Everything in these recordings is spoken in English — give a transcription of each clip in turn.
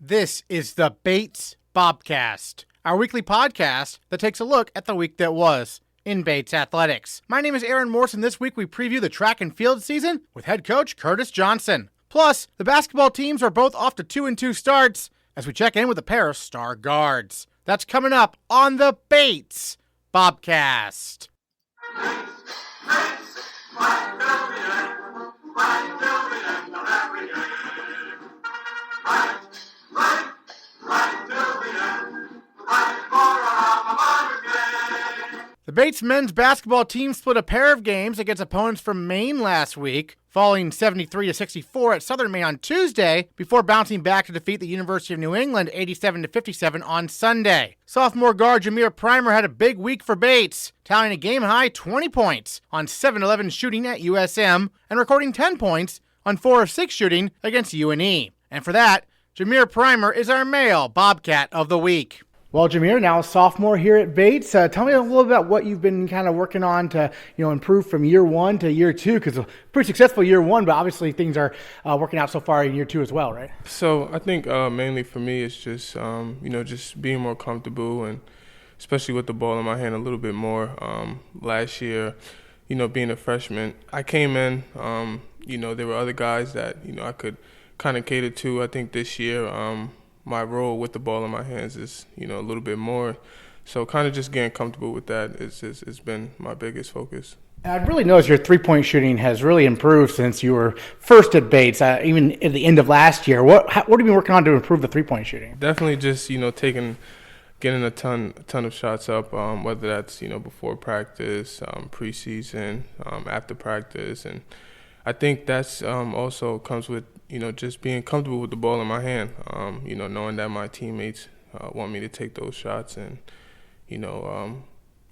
This is the Bates Bobcast, our weekly podcast that takes a look at the week that was in Bates athletics. My name is Aaron Morse, and this week we preview the track and field season with head coach Curtis Johnson. Plus, the basketball teams are both off to 2-2 starts as we check in with a pair of star guards. That's coming up on the Bates Bobcast. The Bates men's basketball team split a pair of games against opponents from Maine last week, falling 73-64 at Southern Maine on Tuesday before bouncing back to defeat the University of New England 87-57 on Sunday. Sophomore guard Jahmir had a big week for Bates, tallying a game-high 20 points on 7-11 shooting at USM and recording 10 points on 4 of 6 shooting against UNE. And for that, Jahmir is our male Bobcat of the week. Well, Jahmir, now a sophomore here at Bates. Tell me a little about what you've been kind of working on to, improve from year one to year two, because a pretty successful year one, but obviously things are working out so far in year two as well, right? So I think mainly for me it's just, just being more comfortable, and especially with the ball in my hand a little bit more. Last year, being a freshman, I came in, there were other guys that, I could kind of cater to. I think this year, my role with the ball in my hands is, a little bit more. So kind of just getting comfortable with that has been my biggest focus. I've really noticed your three-point shooting has really improved since you were first at Bates, even at the end of last year. What have you been working on to improve the three-point shooting? Definitely just, getting a ton of shots up, whether that's, before practice, preseason, after practice. And I think that's also comes with, just being comfortable with the ball in my hand, knowing that my teammates want me to take those shots, and,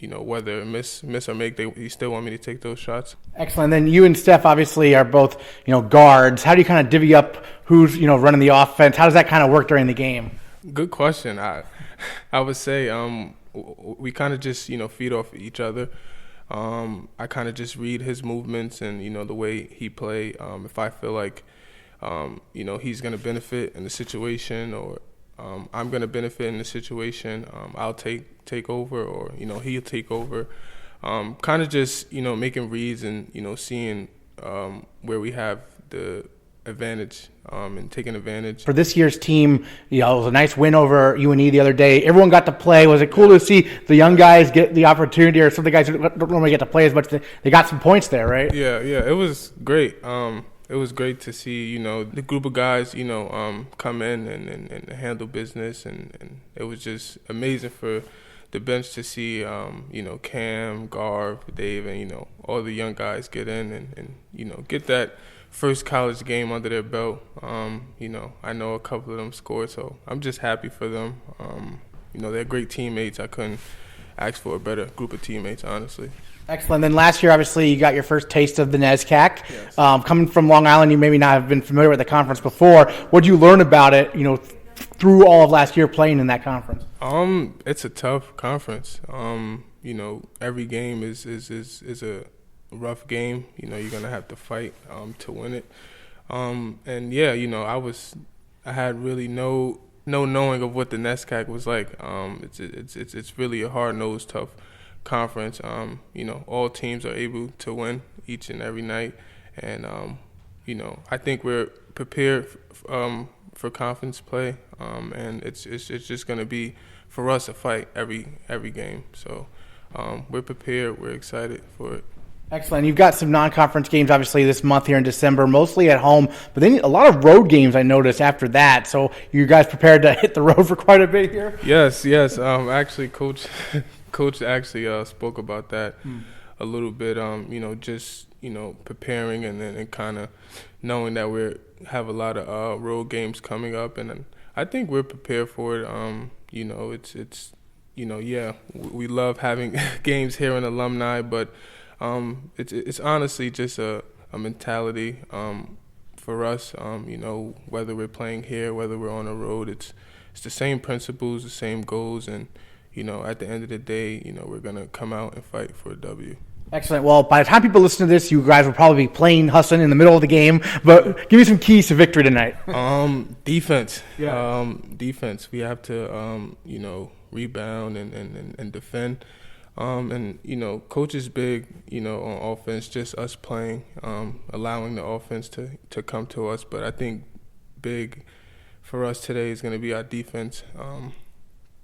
whether miss or make, they still want me to take those shots. Excellent. Then you and Steph obviously are both, guards. How do you kind of divvy up who's, running the offense? How does that kind of work during the game? Good question. I would say we kind of just, feed off each other. I kind of just read his movements and, the way he play. If I feel like, he's going to benefit in the situation, or I'm going to benefit in the situation, I'll take over, or, he'll take over. Kind of just, making reads and, seeing where we have the advantage and taking advantage. For this year's team, it was a nice win over UNE the other day. Everyone got to play. Was it cool to see the young guys get the opportunity, or some of the guys who don't normally get to play as much? They got some points there, right? Yeah, it was great. It was great to see, the group of guys, come in and handle business, and it was just amazing for the bench to see, Cam, Graff, Dave, and, all the young guys get in and get that first college game under their belt. I know a couple of them scored, so I'm just happy for them. They're great teammates. I couldn't ask for a better group of teammates, honestly. Excellent. Then last year, obviously, you got your first taste of the NESCAC. Yes. Coming from Long Island, you maybe not have been familiar with the conference before. What did you learn about it, through all of last year playing in that conference? It's a tough conference. Every game is a rough game. You're gonna have to fight to win it. I had really no knowing of what the NESCAC was like. It's really a hard-nosed, tough conference. All teams are able to win each and every night, and I think we're prepared for conference play, and it's just going to be for us a fight every game. So we're prepared. We're excited for it. Excellent. You've got some non-conference games, obviously, this month here in December, mostly at home, but then a lot of road games I noticed after that. So you guys prepared to hit the road for quite a bit here? Yes. Actually, Coach actually spoke about that a little bit. Just preparing and kind of knowing that we have a lot of road games coming up, and I think we're prepared for it. We love having games here in Alumni, but it's honestly just a mentality for us. Whether we're playing here, whether we're on the road, it's the same principles, the same goals, and at the end of the day, we're gonna come out and fight for a W. Excellent. Well, by the time people listen to this, you guys will probably be playing Husson in the middle of the game. But give me some keys to victory tonight. Defense. Yeah. Defense. We have to, rebound and defend. Coach is big, on offense, just us playing, allowing the offense to come to us. But I think big for us today is going to be our defense,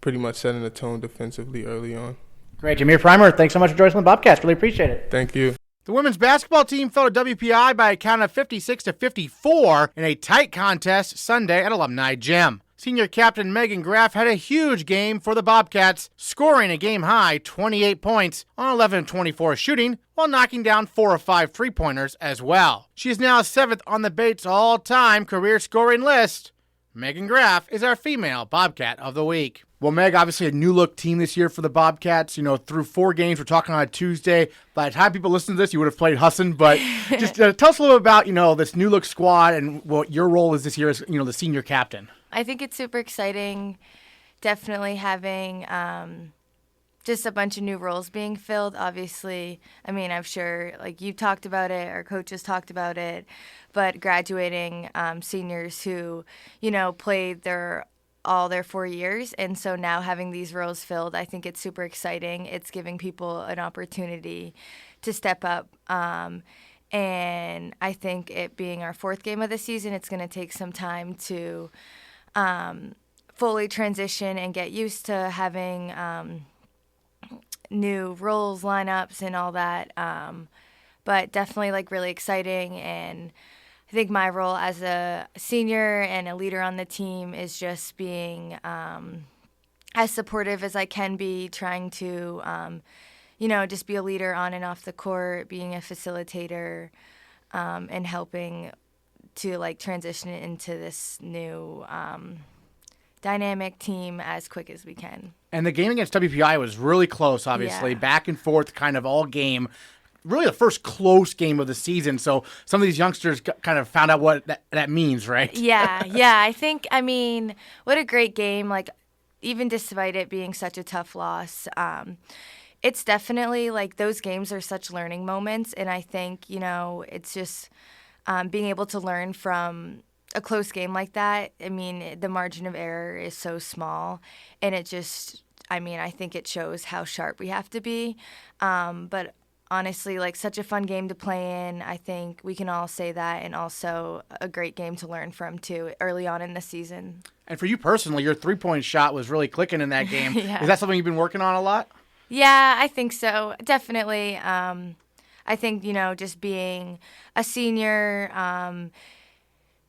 pretty much setting the tone defensively early on. Great. Jahmir Primer, thanks so much for joining us on the Bobcast. Really appreciate it. Thank you. The women's basketball team fell to WPI by a count of 56-54 in a tight contest Sunday at Alumni Gym. Senior captain Meghan Graff had a huge game for the Bobcats, scoring a game-high 28 points on 11-24 shooting while knocking down 4 of 5 three-pointers as well. She is now 7th on the Bates all-time career scoring list. Meghan Graff is our female Bobcat of the week. Well, Meg, obviously a new-look team this year for the Bobcats. Through 4 games, we're talking on a Tuesday. By the time people listen to this, you would have played Husson. But just tell us a little about, this new-look squad and what your role is this year as, the senior captain. I think it's super exciting, definitely having just a bunch of new roles being filled. Obviously, I'm sure, you talked about it, our coaches talked about it, but graduating seniors who, played all their 4 years, and so now having these roles filled, I think it's super exciting. It's giving people an opportunity to step up, and I think it being our 4th game of the season, it's going to take some time to fully transition and get used to having new roles, lineups, and all that, but definitely really exciting. And I think my role as a senior and a leader on the team is just being as supportive as I can be, trying to, just be a leader on and off the court, being a facilitator, and helping to transition it into this new dynamic team as quick as we can. And the game against WPI was really close, obviously, back and forth kind of all game. Really the first close game of the season, so some of these youngsters kind of found out what that means, right? Yeah, I think, what a great game, even despite it being such a tough loss, it's definitely, those games are such learning moments, and I think, it's just being able to learn from a close game like that. The margin of error is so small, and it just, I think it shows how sharp we have to be, but honestly, such a fun game to play in. I think we can all say that, and also a great game to learn from, too, early on in the season. And for you personally, your three-point shot was really clicking in that game. Yeah. Is that something you've been working on a lot? Yeah, I think so. Definitely. I think, just being a senior,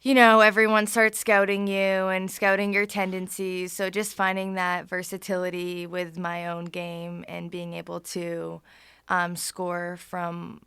everyone starts scouting you and scouting your tendencies. So just finding that versatility with my own game and being able to score from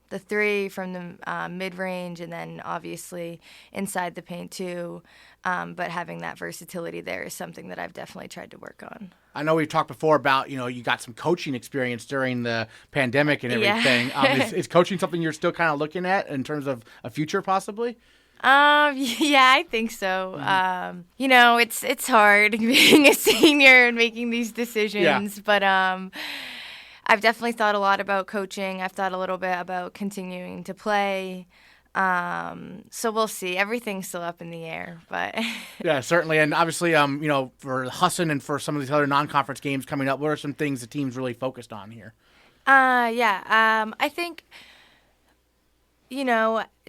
the 3, from the mid-range, and then obviously inside the paint too. But having that versatility there is something that I've definitely tried to work on. I know we've talked before about, you got some coaching experience during the pandemic and everything. Yeah. Is coaching something you're still kind of looking at in terms of a future possibly? Yeah, I think so. Mm-hmm. It's hard being a senior and making these decisions, but I've definitely thought a lot about coaching. I've thought a little bit about continuing to play. So we'll see. Everything's still up in the air, but yeah, certainly. And obviously, for Husson and for some of these other non-conference games coming up, what are some things the team's really focused on here? I think,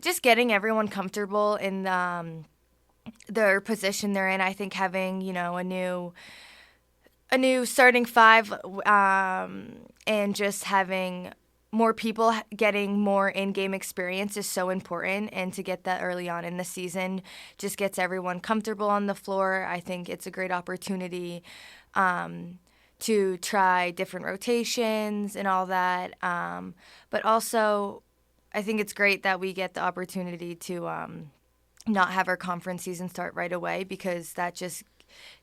just getting everyone comfortable in their position they're in. I think having, a new starting 5, and just having more people getting more in-game experience is so important, and to get that early on in the season just gets everyone comfortable on the floor. I think it's a great opportunity to try different rotations and all that, but also I think it's great that we get the opportunity to not have our conference season start right away, because that just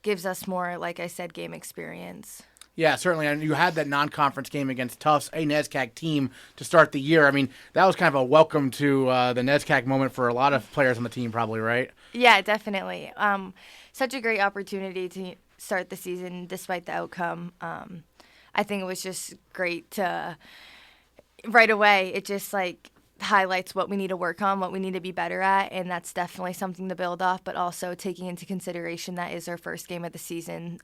gives us more, like I said, game experience. Yeah, certainly. And you had that non-conference game against Tufts, a NESCAC team, to start the year. That was kind of a welcome to the NESCAC moment for a lot of players on the team, probably, right? Yeah, definitely. Such a great opportunity to start the season despite the outcome. I think it was just great to right away, it just like highlights what we need to work on, what we need to be better at, and that's definitely something to build off, but also taking into consideration that is our first game of the season,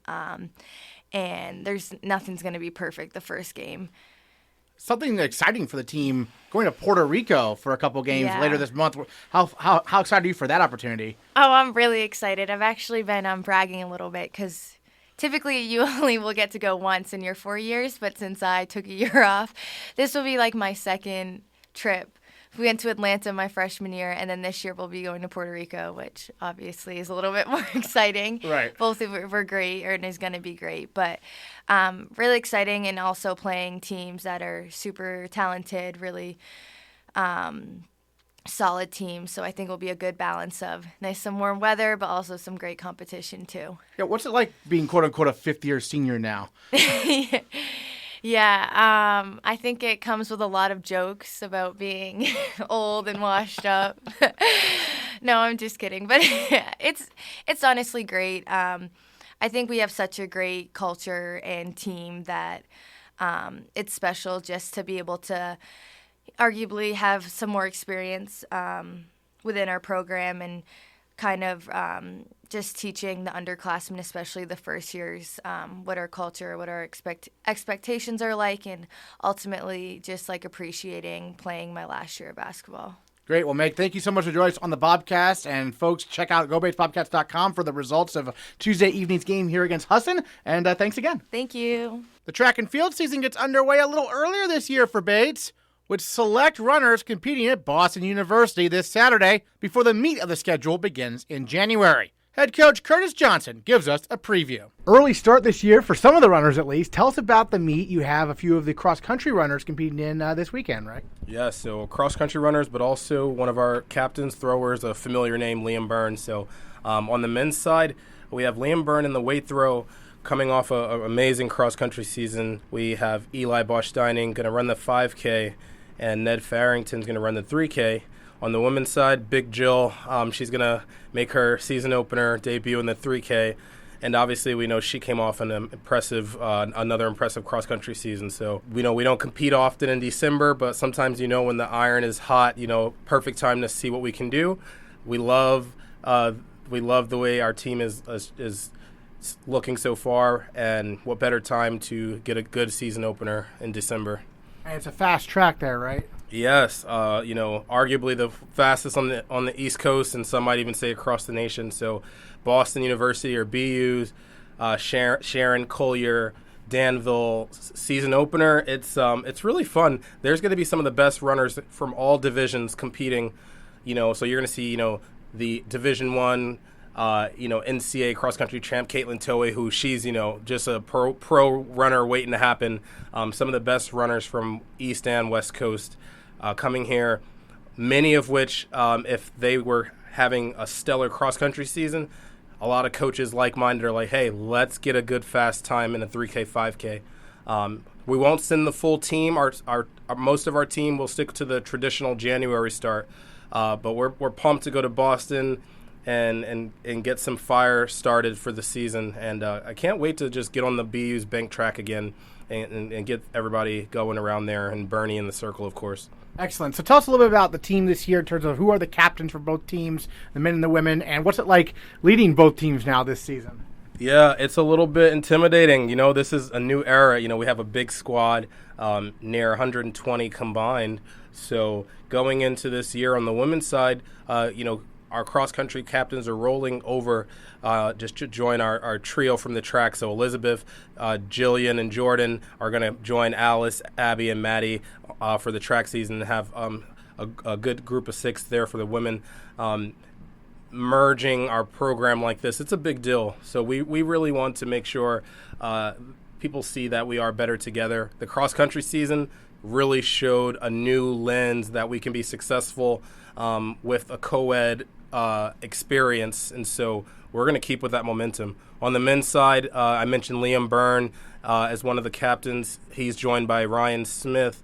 and nothing's going to be perfect the first game. Something exciting for the team going to Puerto Rico for a couple games later this month. How excited are you for that opportunity? Oh, I'm really excited. I've actually been bragging a little bit because typically you only will get to go once in your 4 years, but since I took a year off, this will be like my second trip. We went to Atlanta my freshman year, and then this year we'll be going to Puerto Rico, which obviously is a little bit more exciting. Right. Both of it were great, or it is going to be great. But really exciting, and also playing teams that are super talented, really solid teams. So I think it'll be a good balance of nice and warm weather, but also some great competition too. Yeah, what's it like being quote-unquote a fifth-year senior now? Yeah, I think it comes with a lot of jokes about being old and washed up. No, I'm just kidding. But it's honestly great. I think we have such a great culture and team that it's special just to be able to arguably have some more experience within our program and kind of just teaching the underclassmen, especially the first years, what our culture, what our expectations are like, and ultimately just like appreciating playing my last year of basketball. Great. Well, Meg, thank you so much for joining us on the Bobcast. And folks, check out GoBatesBobcats.com for the results of Tuesday evening's game here against Husson. And thanks again. Thank you. The track and field season gets underway a little earlier this year for Bates, with select runners competing at Boston University this Saturday before the meat of the schedule begins in January. Head coach Curtis Johnson gives us a preview. Early start this year for some of the runners at least. Tell us about the meet. You have a few of the cross-country runners competing in this weekend, right? Yeah, so cross-country runners, but also one of our captains, throwers, a familiar name, Liam Byrne. So on the men's side, we have Liam Byrne in the weight throw, coming off an amazing cross-country season. We have Eli Bosch-Dining going to run the 5K, and Ned Farrington's going to run the 3K. On the women's side, Big Jill, she's going to make her season opener debut in the 3K. And obviously, we know she came off another impressive cross-country season. So we know we don't compete often in December, but sometimes, when the iron is hot, perfect time to see what we can do. We love the way our team is looking so far, and what better time to get a good season opener in December. And it's a fast track there, right? Yes, arguably the fastest on the East Coast, and some might even say across the nation. So, Boston University or BU's Sharon Collier Danville season opener. It's really fun. There's going to be some of the best runners from all divisions competing. So you're going to see the Division I. NCAA cross-country champ Caitlin Toei, who she's, just a pro runner waiting to happen. Some of the best runners from East and West Coast coming here, many of which, if they were having a stellar cross-country season, a lot of coaches like-minded are like, hey, let's get a good fast time in a 3K, 5K. We won't send the full team. Our most of our team will stick to the traditional January start, but we're pumped to go to Boston and get some fire started for the season. And I can't wait to just get on the BU's bank track again and get everybody going around there, and Bernie in the circle, of course. Excellent. So tell us a little bit about the team this year in terms of who are the captains for both teams, the men and the women, and what's it like leading both teams now this season? Yeah, it's a little bit intimidating. This is a new era. We have a big squad, near 120 combined. So going into this year on the women's side, our cross-country captains are rolling over just to join our trio from the track. So Elizabeth, Jillian, and Jordan are going to join Alice, Abby, and Maddie for the track season and have a good group of 6 there for the women. Merging our program like this, it's a big deal. So we really want to make sure people see that we are better together. The cross-country season really showed a new lens that we can be successful with a co-ed experience, and so we're going to keep with that momentum. On the men's side, I mentioned Liam Byrne as one of the captains. He's joined by Ryan Smith.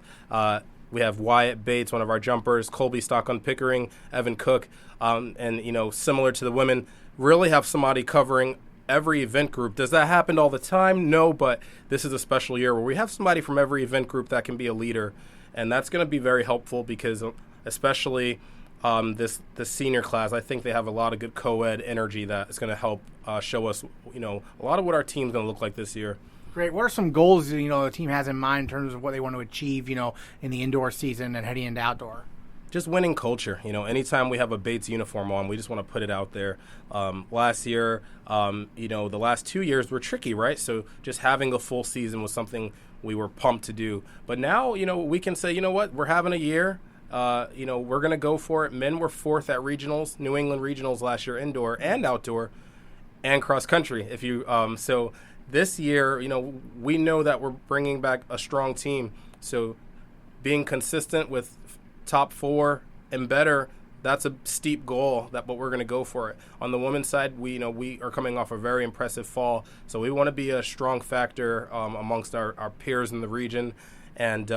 We have Wyatt Bates, one of our jumpers, Colby Stockton-Pickering, Evan Cook, and similar to the women, really have somebody covering every event group. Does that happen all the time? No, but this is a special year where we have somebody from every event group that can be a leader. and that's going to be very helpful because especially this senior class, I think they have a lot of good co-ed energy that is going to help show us, a lot of what our team's going to look like this year. Great. What are some goals, the team has in mind in terms of what they want to achieve, in the indoor season and heading into outdoor? Just winning culture. Anytime we have a Bates uniform on, we just want to put it out there. Last year, the last 2 years were tricky, right? So just having a full season was something we were pumped to do. But now, we can say, we're having a year. We're going to go for it. Men were 4th at regionals, New England regionals last year, indoor and outdoor, and cross country. So this year, we know that we're bringing back a strong team. So being consistent with top 4 and better, that's a steep goal, but we're going to go for it. On the women's side, we are coming off a very impressive fall, so we want to be a strong factor amongst our peers in the region. And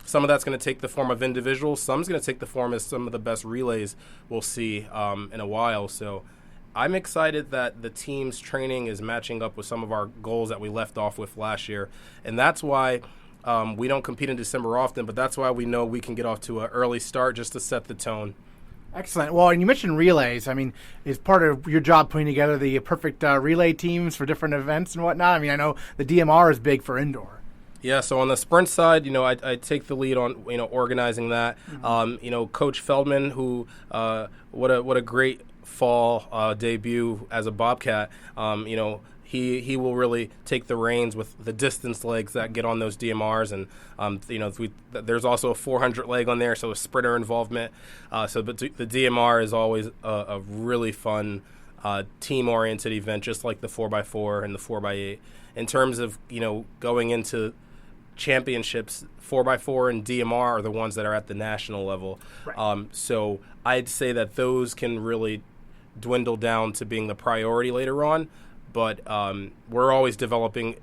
some of that's going to take the form of individuals. Some's going to take the form as some of the best relays we'll see in a while. So I'm excited that the team's training is matching up with some of our goals that we left off with last year. And that's why we don't compete in December often, but that's why we know we can get off to an early start just to set the tone. Excellent. Well, and you mentioned relays. Is part of your job putting together the perfect relay teams for different events and whatnot? I know the DMR is big for indoor. Yeah, so on the sprint side, I take the lead on, organizing that. Mm-hmm. Coach Feldman, who what a great fall debut as a Bobcat. He will really take the reins with the distance legs that get on those DMRs, and there's also a 400 leg on there, so a sprinter involvement. But the DMR is always a really fun team-oriented event, just like the 4x4 and the 4x8. In terms of going into championships, 4x4 and DMR are the ones that are at the national level. Right. So I'd say that those can really dwindle down to being the priority later on. But we're always developing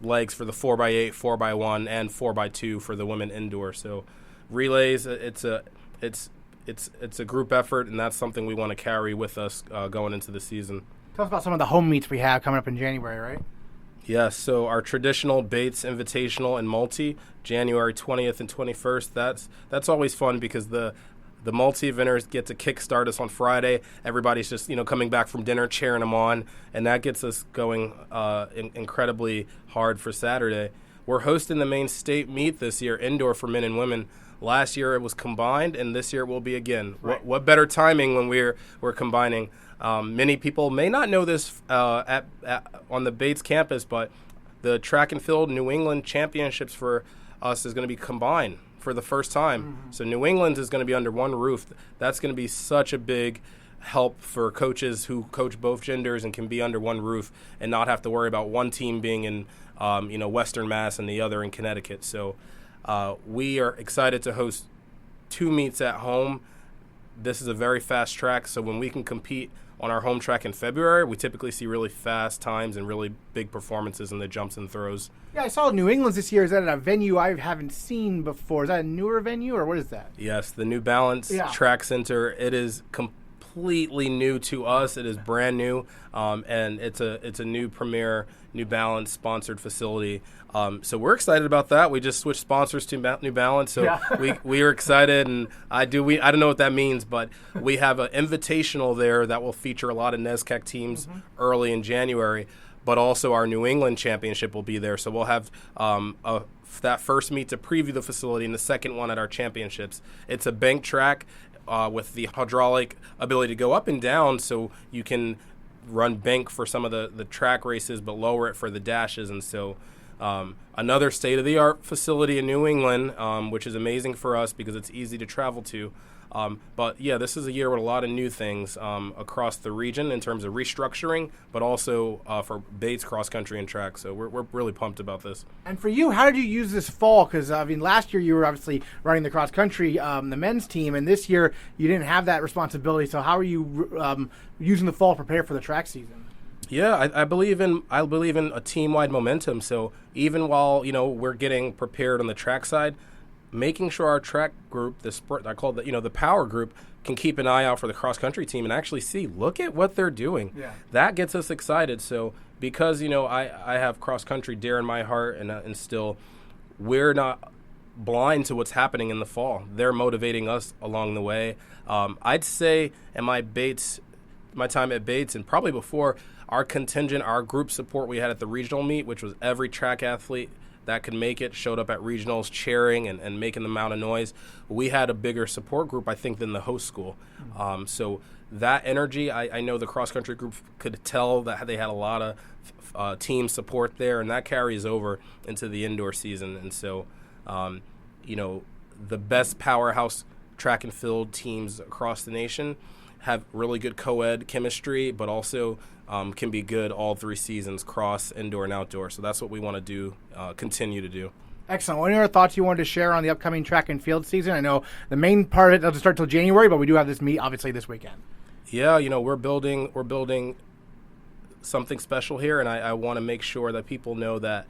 legs for the 4x8, 4x1, and 4x2 for the women indoor. So relays, it's a group effort, and that's something we want to carry with us going into the season. Tell us about some of the home meets we have coming up in January, right? Yes, so our traditional Bates Invitational and Multi, January 20th and 21st. That's always fun because the multi-eventers get to kickstart us on Friday. Everybody's just, coming back from dinner, cheering them on, and that gets us going incredibly hard for Saturday. We're hosting the main state meet this year, indoor for men and women. Last year it was combined, and this year it will be again. Right. What better timing when we're combining? Many people may not know this on the Bates campus, but the track and field New England championships for us is going to be combined for the first time. Mm-hmm. So New England is going to be under one roof. That's going to be such a big help for coaches who coach both genders and can be under one roof and not have to worry about one team being in Western Mass and the other in Connecticut. So we are excited to host 2 meets at home. This is a very fast track, so when we can compete on our home track in February, we typically see really fast times and really big performances in the jumps and throws. Yeah, I saw New England's this year. Is that at a venue I haven't seen before? Is that a newer venue, or what is that? Yes, the New Balance Track Center. It is completely new to us. It is brand new, and it's a new premier New Balance sponsored facility. So we're excited about that. We just switched sponsors to New Balance, so we are excited. And I don't know what that means, but we have an invitational there that will feature a lot of NESCAC teams early in January. But also our New England championship will be there, so we'll have that first meet to preview the facility and the second one at our championships. It's a bank track with the hydraulic ability to go up and down, so you can run bank for some of the track races, but lower it for the dashes, and so. Another state-of-the-art facility in New England, which is amazing for us because it's easy to travel to. But, this is a year with a lot of new things across the region in terms of restructuring, but also for Bates cross-country and track. So we're really pumped about this. And for you, how did you use this fall? Because, last year you were obviously running the cross-country, the men's team, and this year you didn't have that responsibility. So how are you using the fall to prepare for the track season? Yeah, I believe in a team-wide momentum. So even while we're getting prepared on the track side, making sure our track group, I call it the power group, can keep an eye out for the cross-country team and actually look at what they're doing. Yeah. That gets us excited. So because I have cross-country dear in my heart, and still we're not blind to what's happening in the fall. They're motivating us along the way. I'd say in my time at Bates, and probably before, our contingent, our group support we had at the regional meet, which was every track athlete that could make it, showed up at regionals cheering and making the amount of noise. We had a bigger support group, I think, than the host school. So that energy, I know the cross-country group could tell that they had a lot of team support there, and that carries over into the indoor season. And so, the best powerhouse track and field teams across the nation have really good co-ed chemistry, but also can be good all 3 seasons, cross, indoor, and outdoor. So that's what we want to do, continue to do. Excellent. What are your thoughts you wanted to share on the upcoming track and field season? I know the main part of it doesn't start till January, but we do have this meet, obviously, this weekend. Yeah, we're building something special here, and I want to make sure that people know that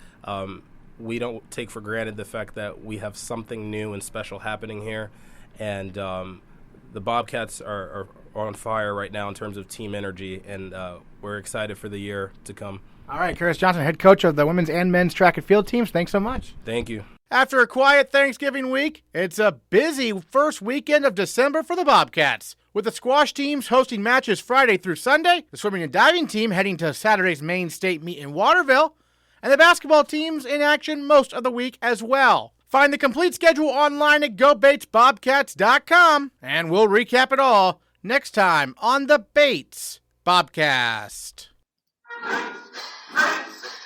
we don't take for granted the fact that we have something new and special happening here. And the Bobcats are on fire right now in terms of team energy, and we're excited for the year to come. All right, Curtis Johnson, head coach of the women's and men's track and field teams. Thanks so much. Thank you. After a quiet Thanksgiving week, it's a busy first weekend of December for the Bobcats. With the squash teams hosting matches Friday through Sunday, the swimming and diving team heading to Saturday's main state meet in Waterville, and the basketball teams in action most of the week as well. Find the complete schedule online at GoBatesBobcats.com, and we'll recap it all next time on the Bates Bobcast. Bates,